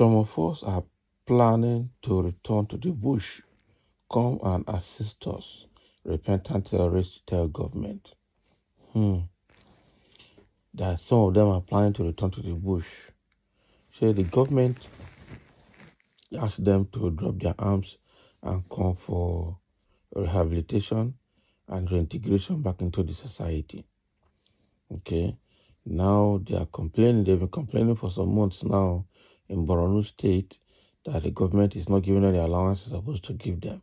Some of us are planning to return to the bush. Come and assist us. Repentant terrorists tell government. That some of them are planning to return to the bush. So the government asked them to drop their arms and come for rehabilitation and reintegration back into the society. Okay. Now they are complaining. They've been complaining for some months now in Borno State that the government is not giving them the allowance it's supposed to give them.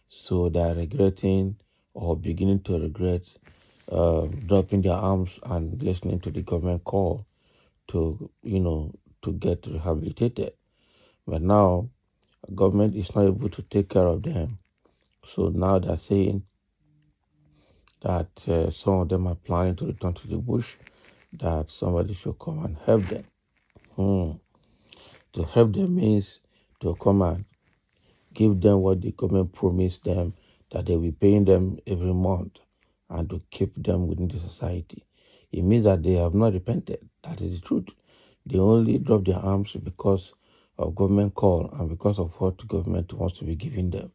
So they are regretting or beginning to regret dropping their arms and listening to the government call to, to get rehabilitated. But now, government is not able to take care of them. So now they're saying that some of them are planning to return to the bush, that somebody should come and help them. To help them means to come and give them what the government promised them, that they will be paying them every month, and to keep them within the society. It means that they have not repented. That is the truth. They only drop their arms because of government call and because of what government wants to be giving them.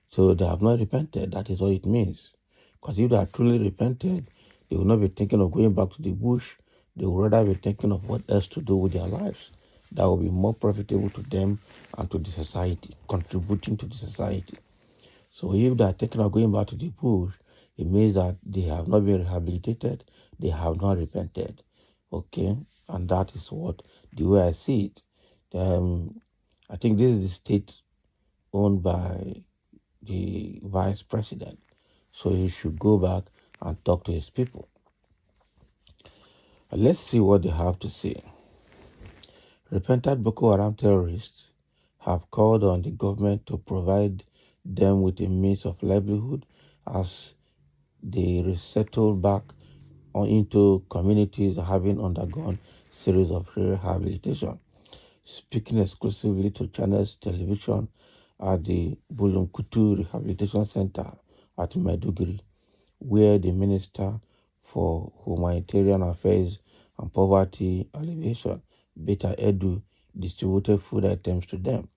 So they have not repented. That is what it means. Because if they are truly repented, they will not be thinking of going back to the bush. They will rather be thinking of what else to do with their lives that will be more profitable to them and to the society, contributing to the society. So if they are thinking of going back to the bush, it means that they have not been rehabilitated, they have not repented. Okay? And that is what the way I see it. I think this is the state owned by the vice president. So he should go back and talk to his people. Let's see what they have to say. Repentant Boko Haram terrorists have called on the government to provide them with a means of livelihood as they resettle back into communities having undergone series of rehabilitation. Speaking exclusively to Channels Television at the Bulunkutu Rehabilitation Center at Maiduguri, where the Minister for Humanitarian Affairs and Poverty Alleviation, Beta Edu, distributed food items to them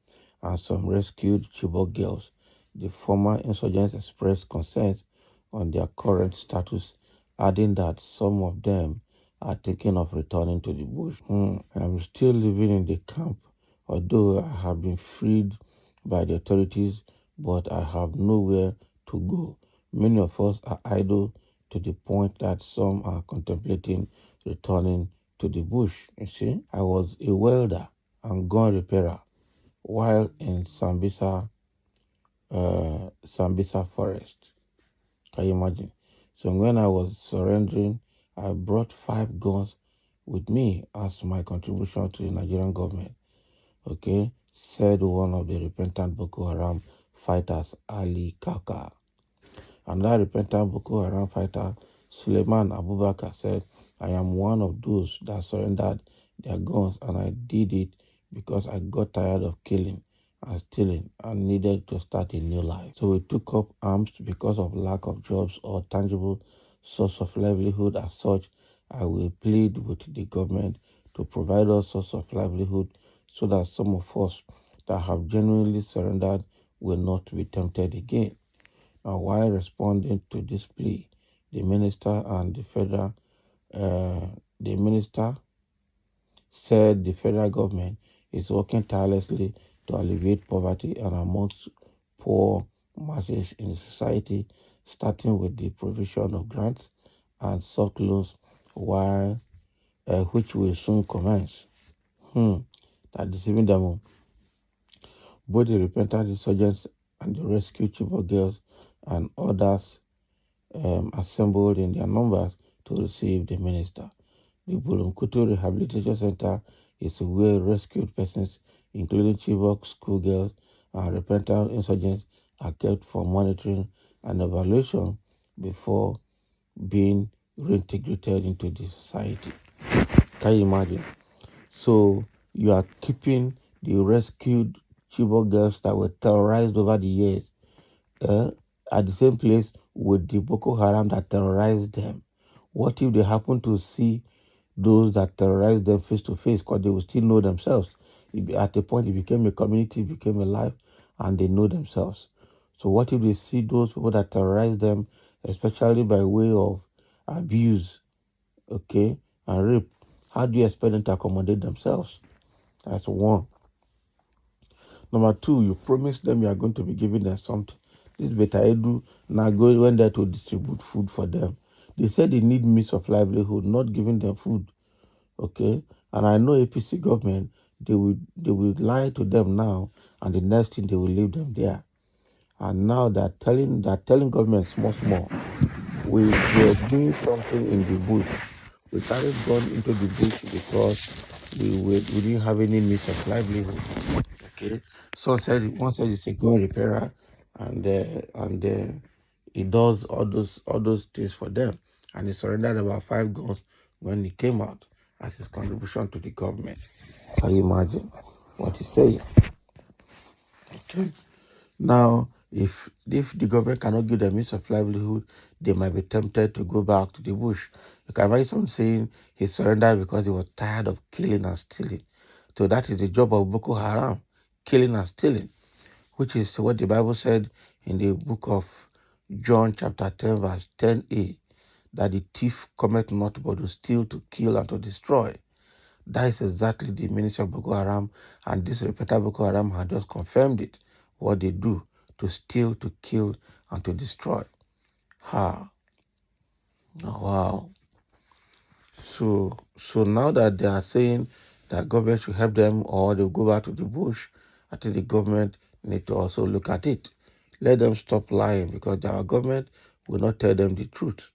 and some rescued Chibok girls. The former insurgents expressed concerns on their current status, adding that some of them are thinking of returning to the bush. I'm still living in the camp, although I have been freed by the authorities, but I have nowhere to go. Many of us are idle to the point that some are contemplating returning to the bush. You see, I was a welder and gun repairer while in Sambisa forest. Can you imagine? So when I was surrendering, I brought 5 guns with me as my contribution to the Nigerian government. Okay, said one of the repentant Boko Haram fighters, Ali Kaka. Another repentant Boko Haram fighter, Suleiman Abubakar, said, I am one of those that surrendered their guns, and I did it because I got tired of killing and stealing and needed to start a new life. So we took up arms because of lack of jobs or tangible source of livelihood. As such, I will plead with the government to provide us source of livelihood so that some of us that have genuinely surrendered will not be tempted again. Now, while responding to this plea, the minister said the federal government is working tirelessly to alleviate poverty and amongst poor masses in society, starting with the provision of grants and soft loans, which will soon commence. That deceiving them. Both the repentant insurgents and the rescued Chibok girls and others assembled in their numbers to receive the minister. The Bulunkutu Rehabilitation Center is where rescued persons, including Chibok schoolgirls and repentant insurgents, are kept for monitoring and evaluation before being reintegrated into the society. Can you imagine? So you are keeping the rescued Chibok girls that were terrorized over the years at the same place with the Boko Haram that terrorized them. What if they happen to see those that terrorized them face to face? Because they will still know themselves. At a point, it became a community, it became a life, and they know themselves. So what if they see those people that terrorize them, especially by way of abuse, okay, and rape? How do you expect them to accommodate themselves? That's one. Number two, you promise them you are going to be giving them something. This Beta-Edu now went there to distribute food for them. They said they need means of livelihood, not giving them food. Okay? And I know APC government, they will lie to them now, and the next thing they will leave them there. And now they're telling government small, we were doing something in the bush. We started going into the bush because we didn't have any means of livelihood. Okay, one said it's a gun repairer, and he does all those things for them, and he surrendered about 5 guns when he came out as his contribution to the government. Can you imagine what he's saying? Okay. Now, if the government cannot give them means of livelihood, they might be tempted to go back to the bush. You can imagine someone saying he surrendered because he was tired of killing and stealing. So that is the job of Boko Haram, killing and stealing, which is what the Bible said in the book of John chapter 10 verse 10a, that the thief cometh not but to steal, to kill, and to destroy. That is exactly the ministry of Boko Haram, and this repeated Boko Haram had just confirmed it, what they do, to steal, to kill, and to destroy. Ha. Oh, wow. So now that they are saying that government should help them or they'll go back to the bush, I think the government need to also look at it. Let them stop lying, because our government will not tell them the truth.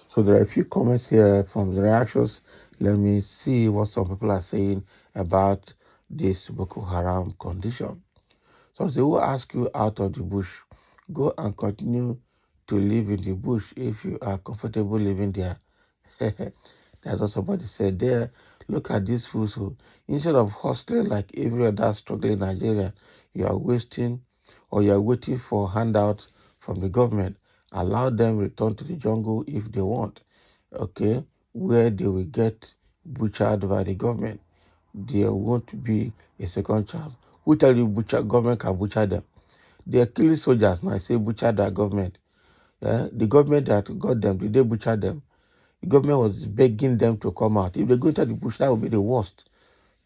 So there are a few comments here from the reactions. Let me see what some people are saying about this Boko Haram condition. So they will ask you out of the bush, go and continue to live in the bush if you are comfortable living there. That's what somebody said there. Look at these fools who, instead of hustling like every other struggling Nigeria, you are wasting, or you are waiting for handouts from the government. Allow them return to the jungle if they want, okay, where they will get butchered by the government. There won't be a second chance. Who tell you government can butcher them? They are killing soldiers now. I say butcher that government. Yeah? The government that got them, did they butcher them? The government was begging them to come out. If they go into the bush, that would be the worst.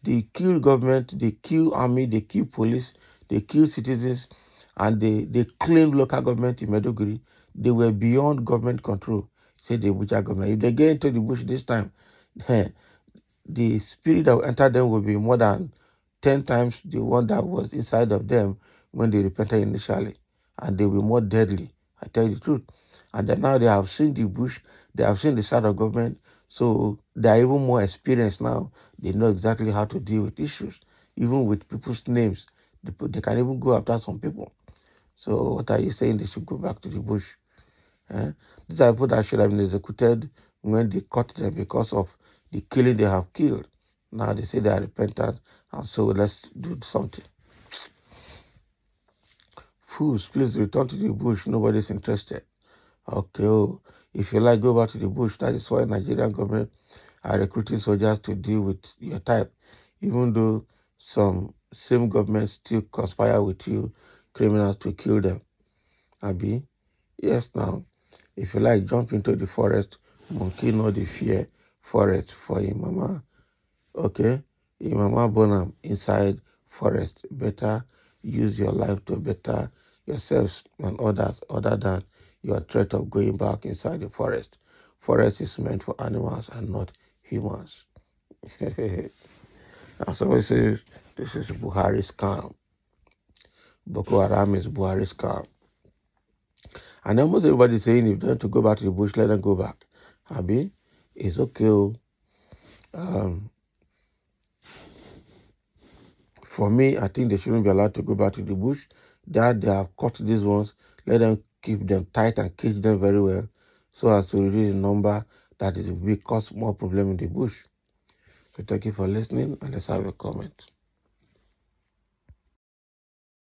They kill government, they kill army, they kill police, they kill citizens, and they claim local government in Maiduguri. They were beyond government control. Say the butcher government. If they get into the bush this time, the spirit that will enter them will be more than 10 times the one that was inside of them when they repented initially. And they will be more deadly. I tell you the truth. And then now they have seen the bush, they have seen the side of government, so they are even more experienced now. They know exactly how to deal with issues, even with people's names. They can even go after some people. So what are you saying? They should go back to the bush? These are people that should have been executed when they caught them because of the killing they have killed. Now they say they are repentant, and so let's do something. Fools, please return to the bush. Nobody's interested. Okay, if you like, go back to the bush. That is why Nigerian government are recruiting soldiers to deal with your type, even though some same governments still conspire with you, criminals, to kill them. Abi? Yes, now, if you like, jump into the forest. Monkey no dey fear forest for him mama. Okay? Him mama born am inside forest. Better use your life to better yourselves and others, other than your threat of going back inside the forest. Forest is meant for animals and not humans. And somebody says, this is Buhari's scam. Boko Haram is Buhari's scam. And almost everybody saying if they want to go back to the bush, let them go back. Abi, it's okay. For me, I think they shouldn't be allowed to go back to the bush. That they have caught these ones, let them keep them tight and cage them very well, so as to reduce the number that it will cause more problem in the bush. So thank you for listening, and let's have a comment.